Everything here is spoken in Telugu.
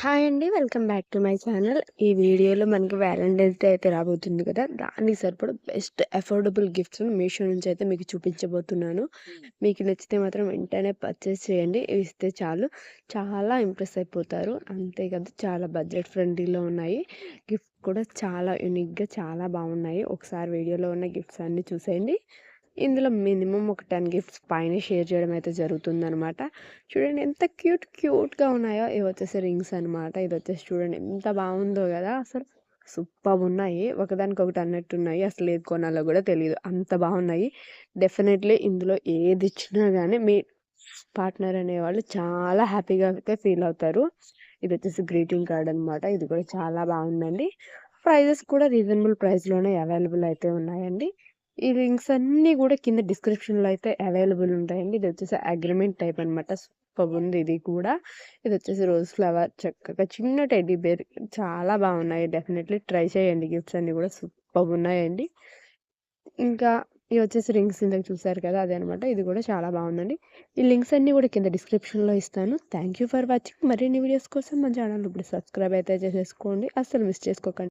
హాయ్ అండి. Welcome back to my channel. ఈ వీడియోలో మనకి వ్యాలంటైన్స్ డే అయితే రాబోతుంది కదా! దానికి సరిపడా బెస్ట్ అఫోర్డబుల్ గిఫ్ట్స్‌ని మీషో నుంచి అయితే మీకు చూపించబోతున్నాను. మీకు నచ్చితే మాత్రం వెంటనే పర్చేస్ చేయండి. ఇవి ఇస్తే చాలు చాలా ఇంప్రెస్ అయిపోతారు. అంతే కాదు చాలా బడ్జెట్ ఫ్రెండ్లీలో ఉన్నాయి. గిఫ్ట్ కూడా చాలా యూనిక్‌గా చాలా బాగున్నాయి. ఒకసారి వీడియోలో ఉన్న గిఫ్ట్స్ అన్నీ చూసేయండి. ఇందులో మినిమమ్ ఒక 10 గిఫ్ట్స్ పైనే షేర్ చేయడం అయితే జరుగుతుందనమాట. చూడండి ఎంత క్యూట్‌గా ఉన్నాయో. ఇవొచ్చేసి రింగ్స్ అనమాట. ఇదొచ్చేసి చూడండి ఎంత బాగుందో గదా! అసలు సూపర్బున్నాయి. ఒకదానికొకటి అన్నట్టున్నాయి. అసలు ఏది కొనాలో గూడా తెలీదు. అంత బాగున్నాయి. డెఫినెట్‌లీ ఇందులో ఏదిచ్చినా గానీ మీ పార్ట్నర్ అనేవాళ్ళు చాలా హ్యాపీగా అయితే ఫీల్ అవుతారు. ఇదొచ్చేసి గ్రీటింగ్ కార్డ్ అనమాట. ఇది కూడా చాలా బాగుందండి. ప్రైజెస్ కూడా రీజనబుల్ ప్రైస్‌లోనే అవైలబుల్ అయితే ఉన్నాయండి. ఈ లింక్స్ అన్నీ గూడా కింద డిస్క్రిప్షన్‌లో అయితే అవైలబుల్ ఉంటాయండి. ఇదొచ్చేసి అగ్రీమెంట్ టైప్ అనమాట. సూపర్బుంది ఇది కూడా. ఇదొచ్చేసి రోజ్ ఫ్లవర్ చక్కగా చిన్న టెడ్డీ బేర్ చాలా బాగున్నాయి. డెఫినెట్‌లీ ట్రై చేయండి. గిఫ్ట్స్ అన్నీ గూడా సూపర్బున్నాయండి. ఇంకా ఇవొచ్చేసి రింగ్స్ ఇందాక చూసారు కదా! అదే అనమాట. ఇది కూడా చాలా బాగుందండి. ఈ లింక్స్ అన్నీ గూడా కింద డిస్క్రిప్షన్‌లో ఇస్తాను. Thank you for watching. మరిన్ని వీడియోస్ కోసం మన ఛానెల్‌ని ఇప్పుడు సబ్స్క్రైబ్ అయితే చేసేసుకోండి. అస్సలు మిస్ చేసుకోకండి.